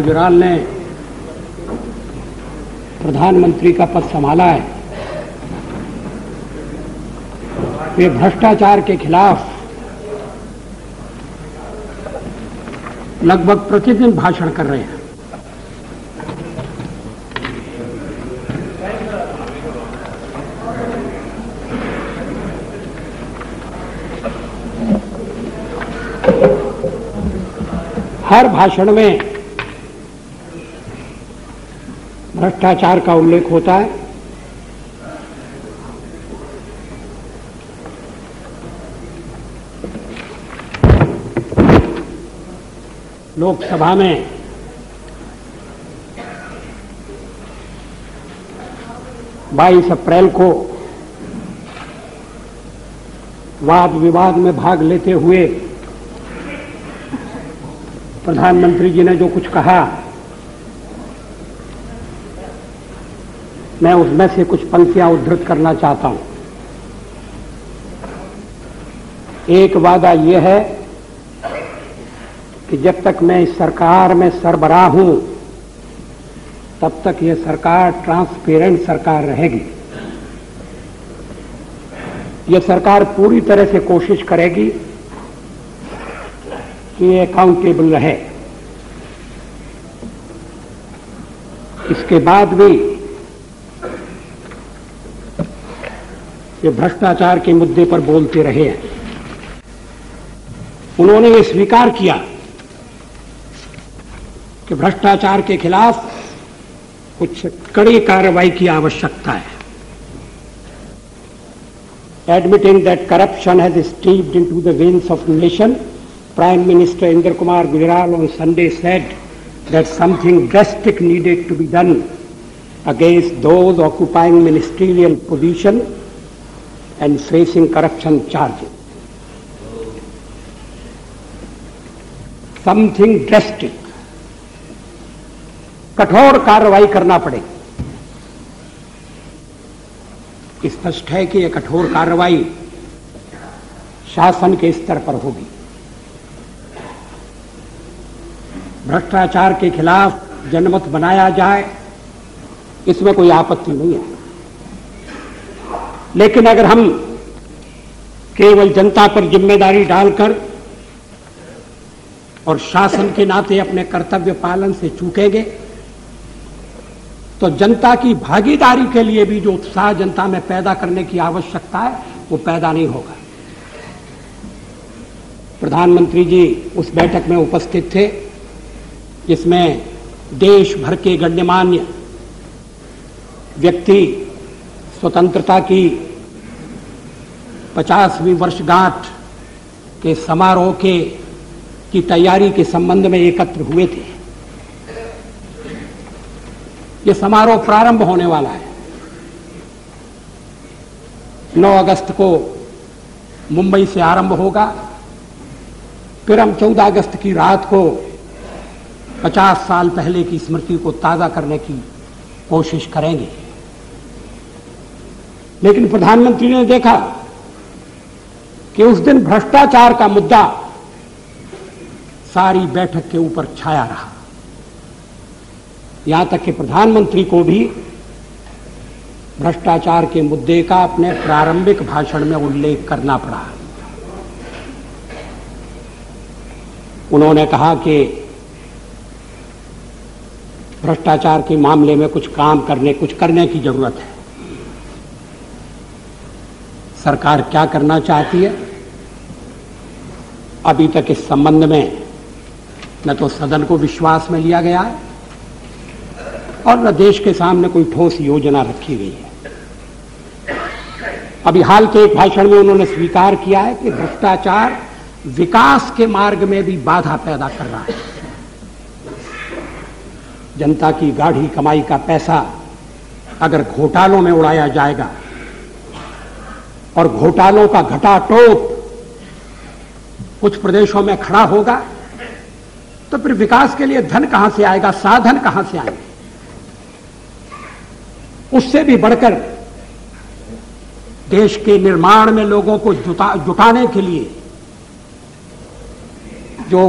गुजराल ने प्रधानमंत्री का पद संभाला है, वे भ्रष्टाचार के खिलाफ लगभग प्रतिदिन भाषण कर रहे हैं। हर भाषण में भ्रष्टाचार का उल्लेख होता है। लोकसभा में बाईस अप्रैल को वाद विवाद में भाग लेते हुए प्रधानमंत्री जी ने जो कुछ कहा, मैं उसमें से कुछ पंक्तियां उद्धृत करना चाहता हूं। एक वादा यह है कि जब तक मैं इस सरकार में सरबराह हूं, तब तक यह सरकार ट्रांसपेरेंट सरकार रहेगी। यह सरकार पूरी तरह से कोशिश करेगी कि ये अकाउंटेबल रहे। इसके बाद भी ये भ्रष्टाचार के मुद्दे पर बोलते रहे हैं। उन्होंने ये स्वीकार किया कि भ्रष्टाचार के खिलाफ कुछ कड़ी कार्रवाई की आवश्यकता है। Admitting that corruption has steeped into the veins of the nation, Prime Minister Indra Kumar Gujral on Sunday said that something drastic needed to be done against those occupying ministerial position and facing corruption charges. Something drastic, कठोर कार्रवाई करना पड़ेगी। स्पष्ट है कि यह कठोर कार्रवाई शासन के स्तर पर होगी। भ्रष्टाचार के खिलाफ जनमत बनाया जाए, इसमें कोई आपत्ति नहीं है। लेकिन अगर हम केवल जनता पर जिम्मेदारी डालकर और शासन के नाते अपने कर्तव्य पालन से चूकेंगे, तो जनता की भागीदारी के लिए भी जो उत्साह जनता में पैदा करने की आवश्यकता है, वो पैदा नहीं होगा। प्रधानमंत्री जी उस बैठक में उपस्थित थे जिसमें देश भर के गण्यमान्य व्यक्ति स्वतंत्रता की 50वीं वर्षगांठ के समारोह की तैयारी के संबंध में एकत्र हुए थे। यह समारोह प्रारंभ होने वाला है। 9 अगस्त को मुंबई से आरंभ होगा। फिर हम 14 अगस्त की रात को 50 साल पहले की स्मृति को ताजा करने की कोशिश करेंगे। लेकिन प्रधानमंत्री ने देखा कि उस दिन भ्रष्टाचार का मुद्दा सारी बैठक के ऊपर छाया रहा। यहां तक कि प्रधानमंत्री को भी भ्रष्टाचार के मुद्दे का अपने प्रारंभिक भाषण में उल्लेख करना पड़ा। उन्होंने कहा कि भ्रष्टाचार के मामले में कुछ करने की जरूरत है। सरकार क्या करना चाहती है, अभी तक इस संबंध में न तो सदन को विश्वास में लिया गया है और न देश के सामने कोई ठोस योजना रखी गई है। अभी हाल के एक भाषण में उन्होंने स्वीकार किया है कि भ्रष्टाचार विकास के मार्ग में भी बाधा पैदा कर रहा है। जनता की गाढ़ी कमाई का पैसा अगर घोटालों में उड़ाया जाएगा और घोटालों का घटाटोप कुछ प्रदेशों में खड़ा होगा, तो फिर विकास के लिए धन कहां से आएगा, साधन कहां से आएंगे। उससे भी बढ़कर देश के निर्माण में लोगों को जुटाने के लिए जो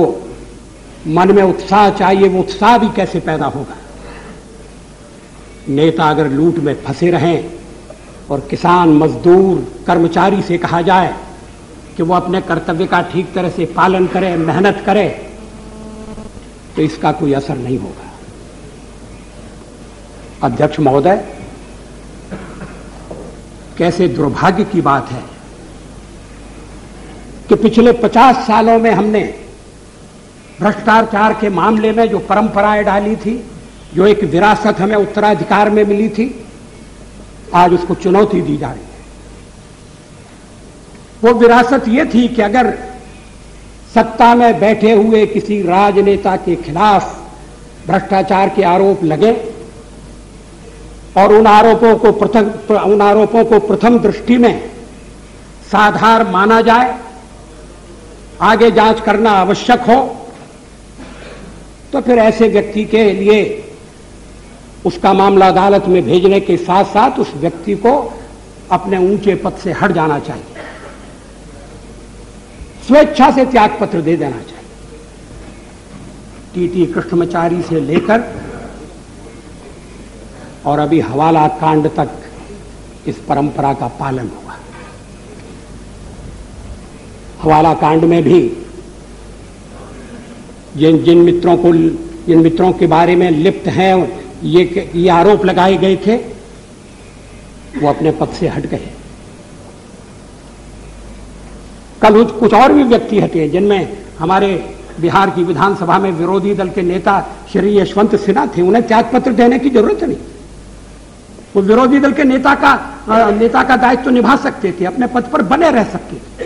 मन में उत्साह चाहिए, वो उत्साह भी कैसे पैदा होगा? नेता अगर लूट में फंसे रहें और किसान, मजदूर, कर्मचारी से कहा जाए कि वो अपने कर्तव्य का ठीक तरह से पालन करे, मेहनत करे, तो इसका कोई असर नहीं होगा। अध्यक्ष महोदय, कैसे दुर्भाग्य की बात है कि पिछले 50 सालों में हमने भ्रष्टाचार के मामले में जो परंपराएं डाली थी, जो एक विरासत हमें उत्तराधिकार में मिली थी, आज उसको चुनौती दी जा रही है। वो विरासत ये थी कि अगर सत्ता में बैठे हुए किसी राजनेता के खिलाफ भ्रष्टाचार के आरोप लगे और उन आरोपों को प्रथम दृष्टि में साधार माना जाए, आगे जांच करना आवश्यक हो, तो फिर ऐसे व्यक्ति के लिए उसका मामला अदालत में भेजने के साथ साथ उस व्यक्ति को अपने ऊंचे पद से हट जाना चाहिए, स्वेच्छा से त्याग पत्र दे देना चाहिए। टीटी कृष्णमाचारी से लेकर और अभी हवाला कांड तक इस परंपरा का पालन हुआ। हवाला कांड में भी जिन मित्रों के बारे में लिप्त हैं, ये आरोप लगाए गए थे, वो अपने पद से हट गए। कल कुछ और भी व्यक्ति हटे, जिनमें हमारे बिहार की विधानसभा में विरोधी दल के नेता श्री यशवंत सिन्हा थे। उन्हें त्यागपत्र देने की जरूरत नहीं, वो विरोधी दल के नेता का दायित्व तो निभा सकते थे, अपने पद पर बने रह सकते थे,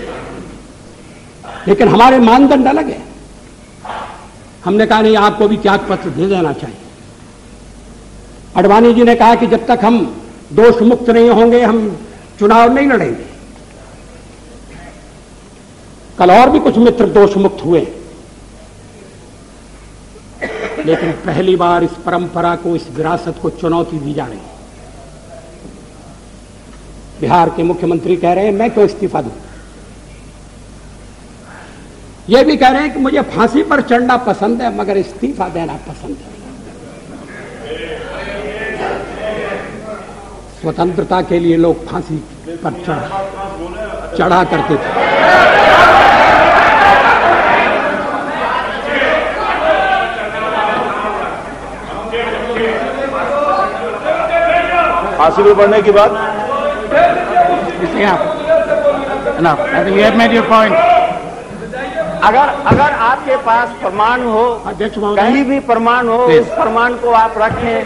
लेकिन हमारे मानदंड अलग है। हमने कहा नहीं, आपको भी त्यागपत्र दे देना चाहिए। आडवाणी जी ने कहा कि जब तक हम दोष मुक्त नहीं होंगे, हम चुनाव नहीं लड़ेंगे। कल और भी कुछ मित्र दोष मुक्त हुए, लेकिन पहली बार इस परंपरा को, इस विरासत को चुनौती दी जा रही है। बिहार के मुख्यमंत्री कह रहे हैं मैं क्यों इस्तीफा दूं। ये भी कह रहे हैं कि मुझे फांसी पर चढ़ना पसंद है, मगर इस्तीफा देना पसंद है। स्वतंत्रता के लिए लोग फांसी पर चढ़ा करते थे। फांसी पर बढ़ने के बाद अगर आपके पास प्रमाण हो, अध्यक्ष कहीं भी प्रमाण हो, उस प्रमाण को आप रखें।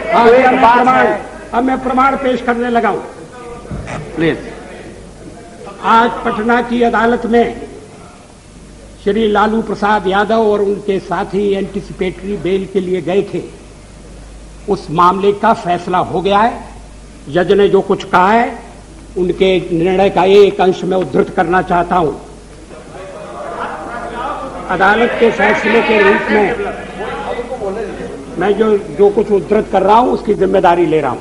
अब मैं प्रमाण पेश करने लगा हूं। प्लीज। आज पटना की अदालत में श्री लालू प्रसाद यादव और उनके साथी एंटीसिपेटरी बेल के लिए गए थे। उस मामले का फैसला हो गया है। जज ने जो कुछ कहा है, उनके निर्णय का एक अंश मैं उद्धृत करना चाहता हूं। अदालत के फैसले के रूप में मैं जो कुछ उद्धृत कर रहा हूं, उसकी जिम्मेदारी ले रहा हूं।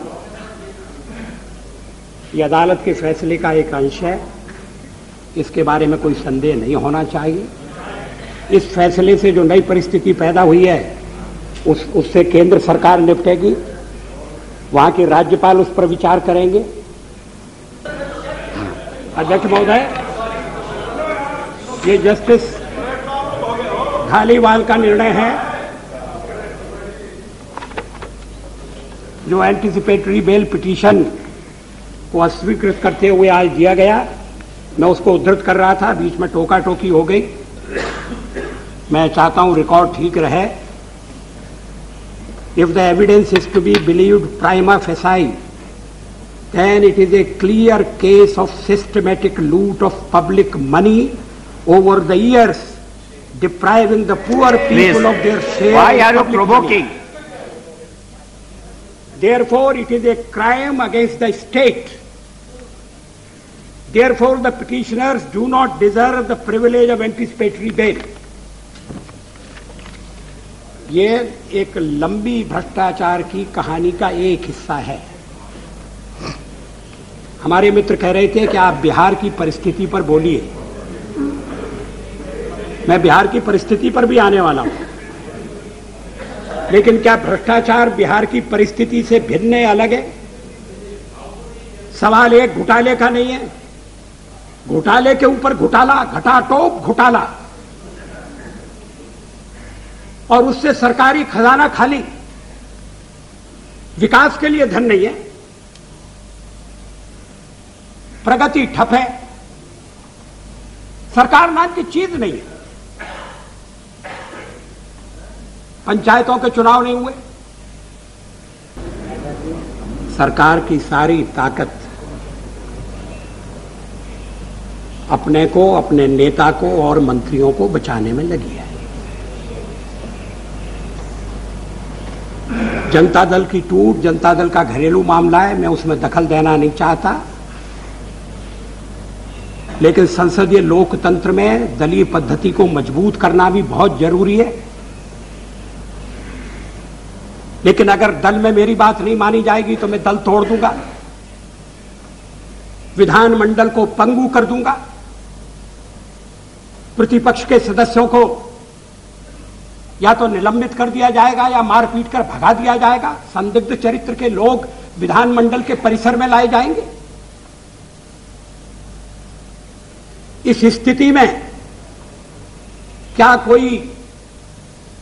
यह अदालत के फैसले का एक अंश है, इसके बारे में कोई संदेह नहीं होना चाहिए। इस फैसले से जो नई परिस्थिति पैदा हुई है, उससे केंद्र सरकार निपटेगी, वहां के राज्यपाल उस पर विचार करेंगे। अध्यक्ष महोदय, ये जस्टिस धालीवाल का निर्णय है, जो एंटीसिपेटरी बेल पिटीशन को अस्वीकृत करते हुए आज दिया गया। मैं उसको उद्धृत कर रहा था, बीच में टोका टोकी हो गई। मैं चाहता हूं रिकॉर्ड ठीक रहे। If the evidence is to be believed prima facie, then it is a clear case of systematic loot of public money over the years, depriving the poor people of their share. Why are you provoking? Therefore, it is a crime against the state. Therefore, the petitioners do not deserve the privilege of anticipatory bail. ये एक लंबी भ्रष्टाचार की कहानी का एक हिस्सा है। हमारे मित्र कह रहे थे कि आप बिहार की परिस्थिति पर बोलिए। मैं बिहार की परिस्थिति पर भी आने वाला हूं। लेकिन क्या भ्रष्टाचार बिहार की परिस्थिति से भिन्न है, अलग है? सवाल एक घोटाले का नहीं है, घोटाले के ऊपर घोटाला, घटाटोप घोटाला, और उससे सरकारी खजाना खाली, विकास के लिए धन नहीं है, प्रगति ठप है, सरकार नाम की चीज नहीं है, पंचायतों के चुनाव नहीं हुए। सरकार की सारी ताकत अपने को, अपने नेता को और मंत्रियों को बचाने में लगी है। जनता दल की टूट, जनता दल का घरेलू मामला है, मैं उसमें दखल देना नहीं चाहता, लेकिन संसदीय लोकतंत्र में दलीय पद्धति को मजबूत करना भी बहुत जरूरी है। लेकिन अगर दल में मेरी बात नहीं मानी जाएगी तो मैं दल तोड़ दूंगा, विधानमंडल को पंगु कर दूंगा, प्रतिपक्ष के सदस्यों को या तो निलंबित कर दिया जाएगा या मारपीट कर भगा दिया जाएगा, संदिग्ध चरित्र के लोग विधानमंडल के परिसर में लाए जाएंगे। इस स्थिति में क्या कोई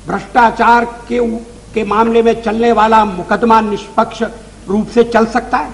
भ्रष्टाचार के मामले में चलने वाला मुकदमा निष्पक्ष रूप से चल सकता है?